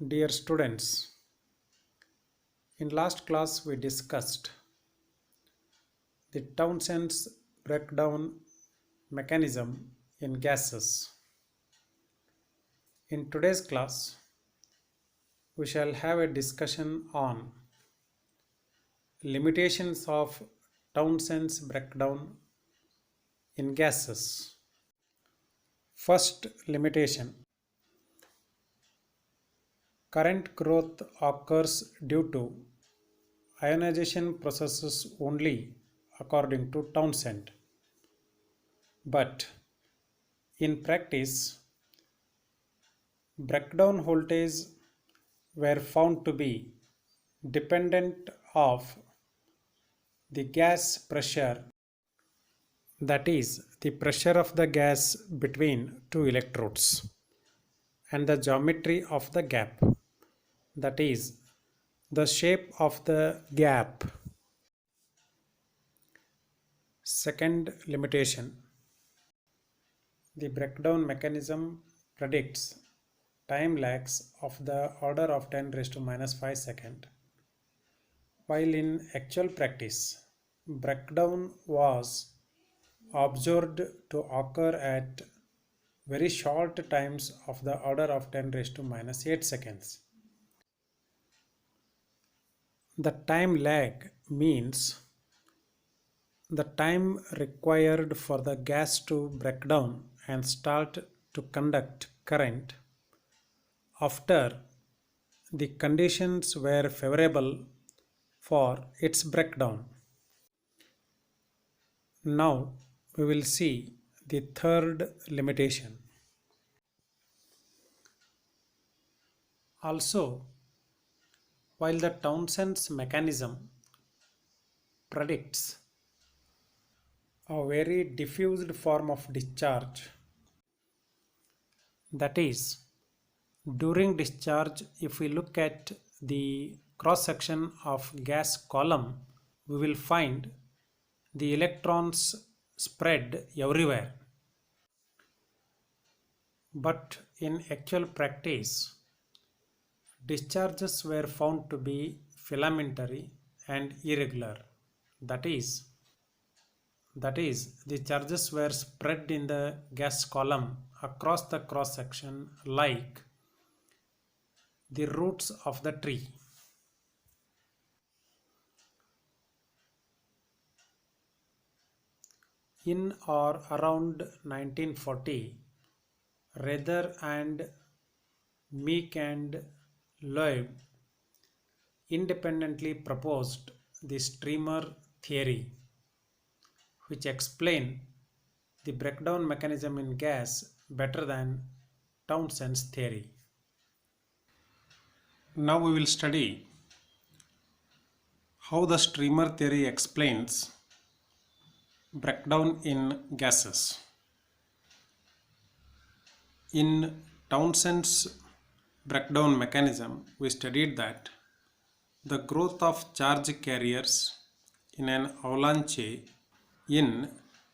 Dear students, in last class we discussed the Townsend's breakdown mechanism in gases. In today's class, we shall have a discussion on limitations of Townsend's breakdown in gases. First limitation: current growth occurs due to ionization processes only according to Townsend. But in practice, breakdown voltage were found to be dependent of the gas pressure, that is, the pressure of the gas between two electrodes, and the geometry of the gap, that is, the shape of the gap. Second limitation: the breakdown mechanism predicts time lags of the order of 10 raised to minus 5 seconds, while in actual practice, breakdown was observed to occur at very short times of the order of 10 raised to minus 8 seconds. The time lag means the time required for the gas to break down and start to conduct current after the conditions were favorable for its breakdown. Now we will see the third limitation. Also, while the Townsend's mechanism predicts a very diffused form of discharge, that is, during discharge, if we look at the cross section of gas column, we will find the electrons spread everywhere. But in actual practice, discharges were found to be filamentary and irregular. That is, the charges were spread in the gas column across the cross section like the roots of the tree. In or around 1940, Rather and Meek and Loeb independently proposed the streamer theory, which explained the breakdown mechanism in gas better than Townsend's theory. Now we will study how the streamer theory explains breakdown in gases. In Townsend's breakdown mechanism, we studied that the growth of charge carriers in an avalanche in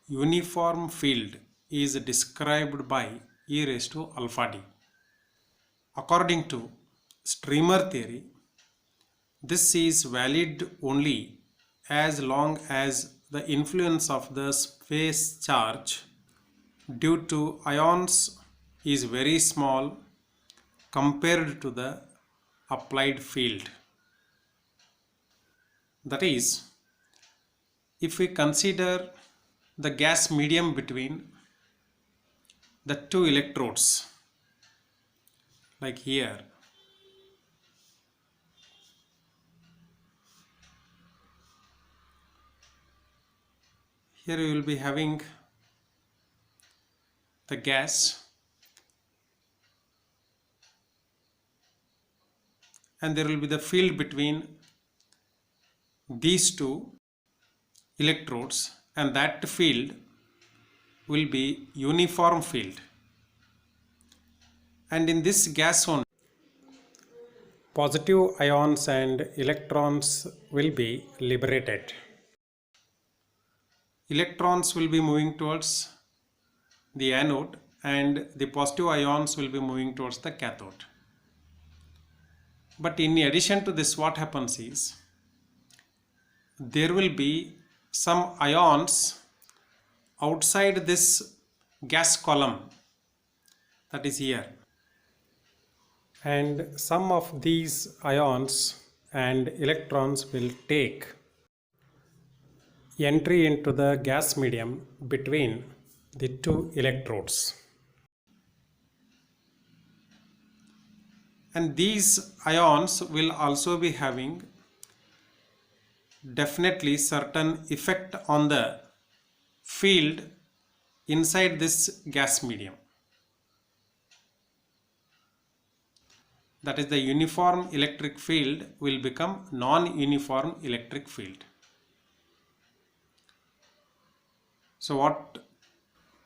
uniform field is described by e raised to alpha d. According to streamer theory, this is valid only as long as the influence of the space charge due to ions is very small compared to the applied field. That is, if we consider the gas medium between the two electrodes, like here, we will be having the gas and there will be the field between these two electrodes, and that field will be uniform field. And in this gas only, positive ions and electrons will be liberated. Electrons will be moving towards the anode and the positive ions will be moving towards the cathode. But in addition to this, what happens is there will be some ions outside this gas column, that is here, and some of these ions and electrons will take entry into the gas medium between the two electrodes. And these ions will also be having definitely certain effect on the field inside this gas medium. That is, the uniform electric field will become non-uniform electric field. So what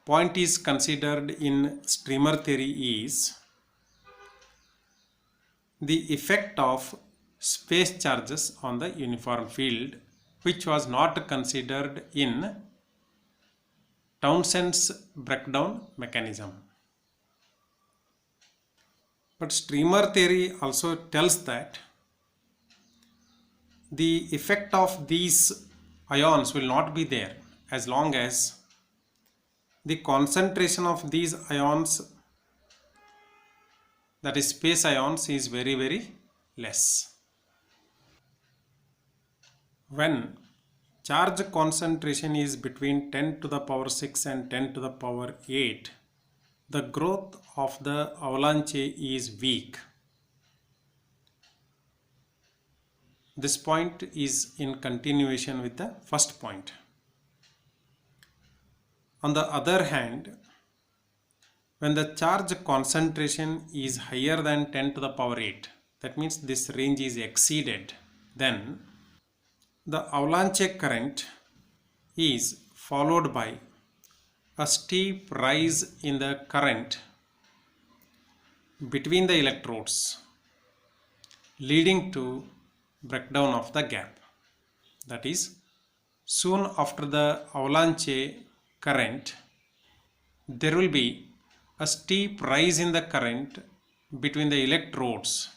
point is considered in streamer theory is the effect of space charges on the uniform field, which was not considered in Townsend's breakdown mechanism. But streamer theory also tells that the effect of these ions will not be there as long as the concentration of these ions, that is space ions, is very, very less. When charge concentration is between 10 to the power 6 and 10 to the power 8, the growth of the avalanche is weak. This point is in continuation with the first point. On the other hand, when the charge concentration is higher than 10 to the power 8, that means this range is exceeded, then the avalanche current is followed by a steep rise in the current between the electrodes, leading to breakdown of the gap. That is, soon after the avalanche current, there will be a steep rise in the current between the electrodes,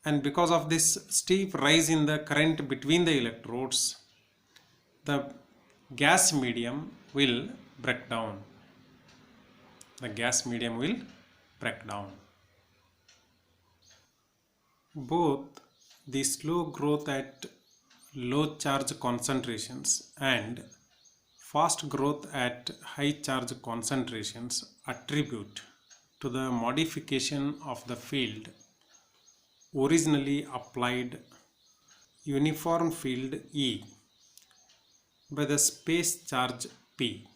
and because of this steep rise in the current between the electrodes, the gas medium will break down. The gas medium will break down. Both the slow growth at low charge concentrations and fast growth at high charge concentrations attribute to the modification of the field originally applied uniform field E by the space charge P.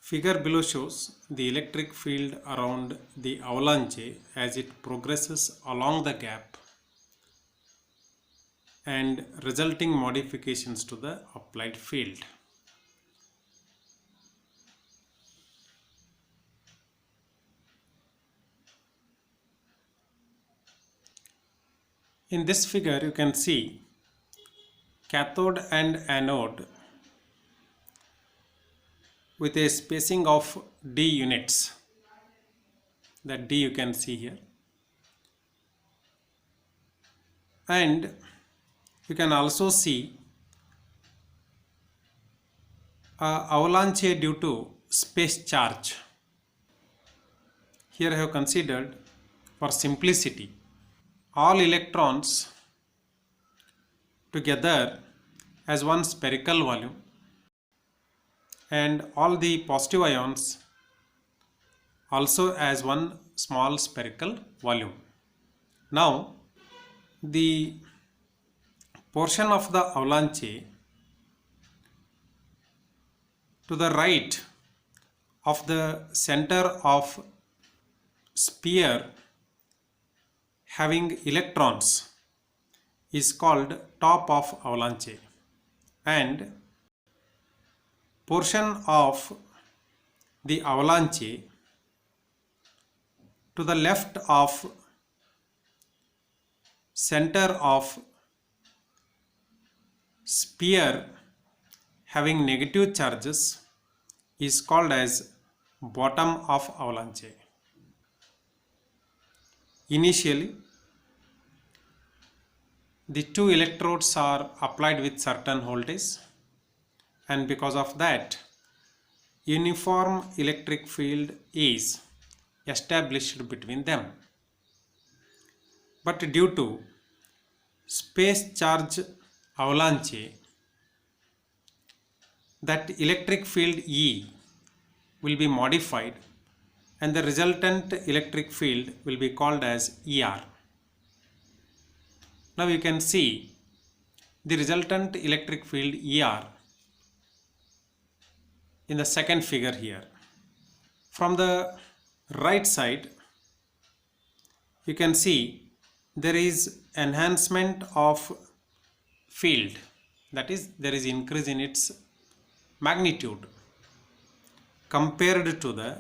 Figure below shows the electric field around the avalanche as it progresses along the gap and resulting modifications to the applied field. In this figure, you can see cathode and anode with a spacing of d units. That d you can see here. And you can also see avalanche due to space charge. Here I have considered, for simplicity, all electrons together as one spherical volume and all the positive ions also as one small spherical volume. Now, the portion of the avalanche to the right of the center of sphere having electrons is called top of avalanche, and portion of the avalanche to the left of center of sphere having negative charges is called as bottom of avalanche. Initially, the two electrodes are applied with certain voltage, and because of that, uniform electric field is established between them. But due to space charge avalanche, that electric field E will be modified and the resultant electric field will be called as ER. Now you can see the resultant electric field ER in the second figure here. From the right side, you can see there is enhancement of field, that is, there is increase in its magnitude compared to the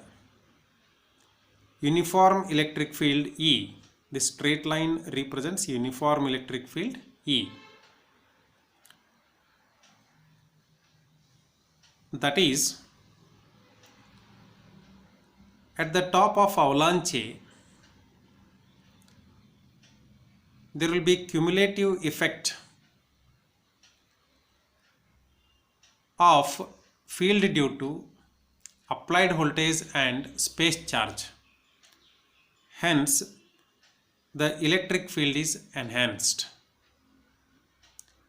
uniform electric field E. This straight line represents uniform electric field E. That is, at the top of avalanche, there will be cumulative effect of field due to applied voltage and space charge. Hence, the electric field is enhanced.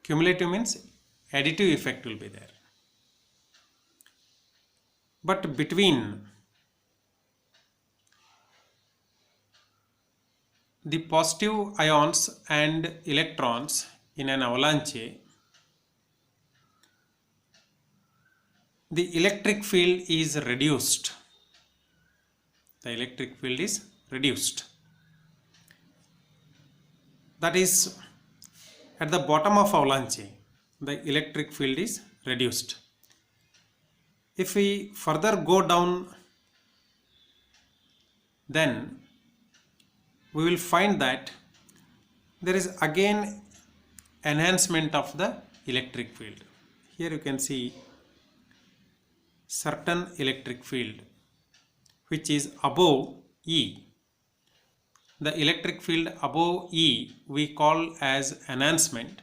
Cumulative means additive effect will be there. But between the positive ions and electrons in an avalanche, the electric field is reduced. The electric field is reduced. That is, at the bottom of avalanche, the electric field is reduced. If we further go down, then we will find that there is again enhancement of the electric field. Here you can see certain electric field which is above E. The electric field above E we call as enhancement,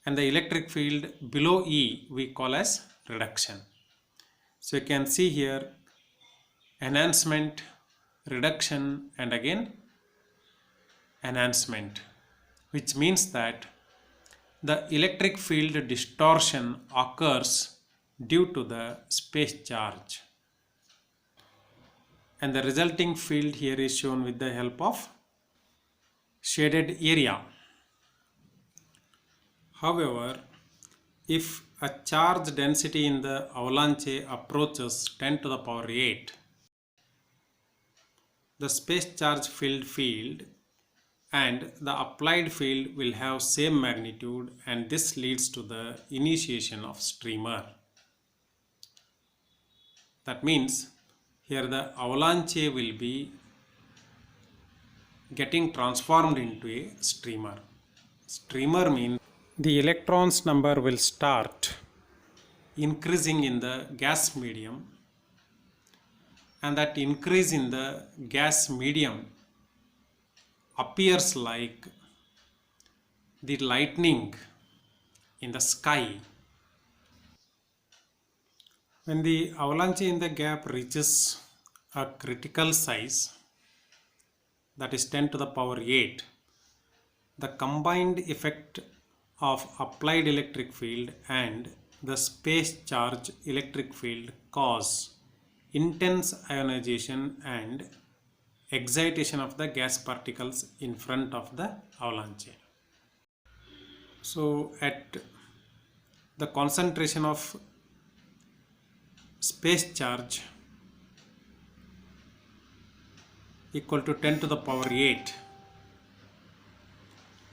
and the electric field below E we call as reduction. So you can see here enhancement, reduction, and again enhancement, which means that the electric field distortion occurs due to the space charge, and the resulting field here is shown with the help of shaded area. However, if a charge density in the avalanche approaches 10 to the power 8, the space charge field and the applied field will have same magnitude, and this leads to the initiation of streamer. That means here the avalanche will be getting transformed into a streamer. Streamer means the electrons number will start increasing in the gas medium, and that increase in the gas medium appears like the lightning in the sky. When the avalanche in the gap reaches a critical size, that is 10 to the power 8, the combined effect of applied electric field and the space charge electric field cause intense ionization and excitation of the gas particles in front of the avalanche. So at the concentration of space charge equal to 10 to the power 8,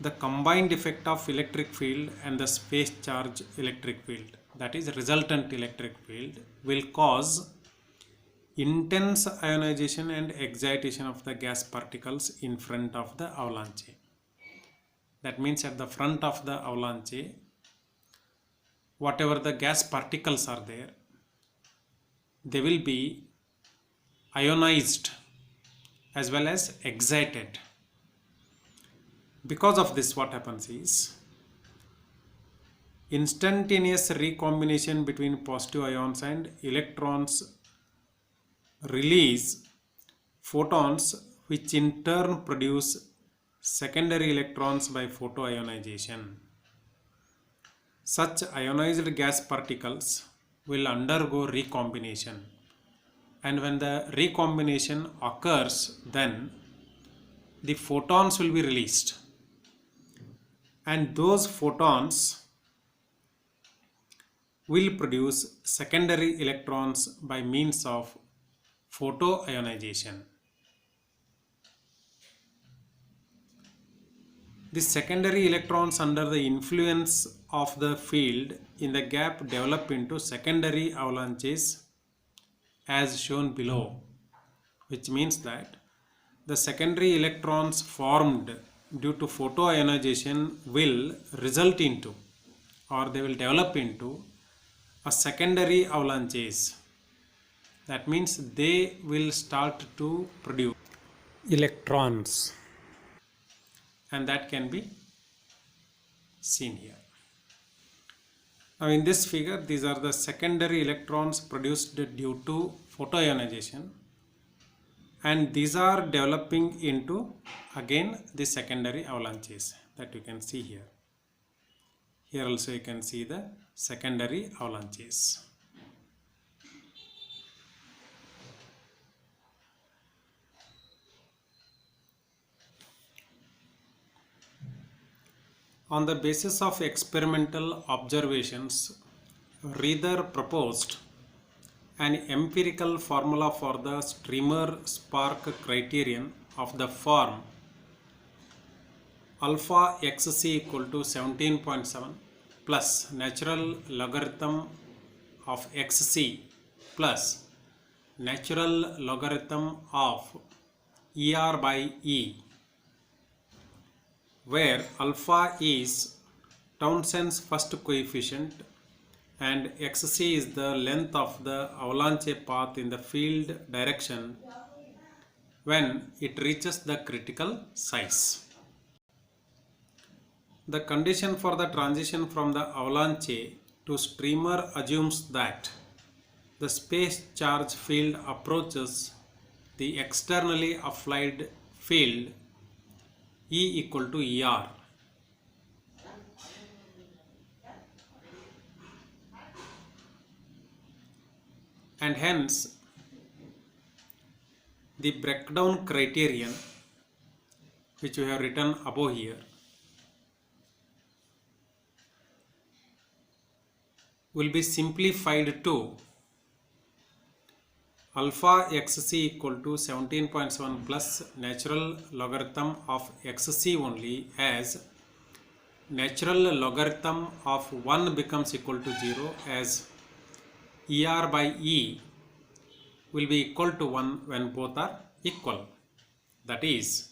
the combined effect of electric field and the space charge electric field, that is resultant electric field, will cause intense ionization and excitation of the gas particles in front of the avalanche. That means at the front of the avalanche, whatever the gas particles are there, they will be ionized as well as excited. Because of this, what happens is instantaneous recombination between positive ions and electrons release photons, which in turn produce secondary electrons by photoionization. Such ionized gas particles will undergo recombination, and when the recombination occurs, then the photons will be released, and those photons will produce secondary electrons by means of photoionization. The secondary electrons under the influence of the field in the gap develop into secondary avalanches as shown below, which means that the secondary electrons formed due to photoionization will result into, or they will develop into, a secondary avalanches. That means they will start to produce electrons, and that can be seen here. Now in this figure, these are the secondary electrons produced due to photoionization, and these are developing into again the secondary avalanches that you can see here. Here also you can see the secondary avalanches. On the basis of experimental observations, Reither proposed an empirical formula for the streamer spark criterion of the form alpha xc equal to 17.7 plus natural logarithm of xc plus natural logarithm of er by e, where alpha is Townsend's first coefficient and xc is the length of the avalanche path in the field direction when it reaches the critical size. The condition for the transition from the avalanche to streamer assumes that the space charge field approaches the externally applied field E equal to ER. And hence the breakdown criterion, which we have written above here, will be simplified to alpha xc equal to 17.7 plus natural logarithm of xc only, as natural logarithm of 1 becomes equal to 0, as er by e will be equal to 1 when both are equal. That is,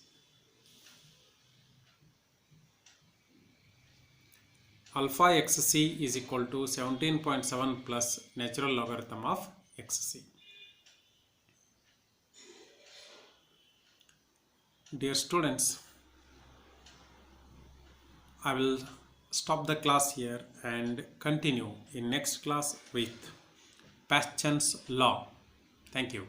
alpha xc is equal to 17.7 plus natural logarithm of xc. Dear students, I will stop the class here and continue in next class with Paschen's law. Thank you.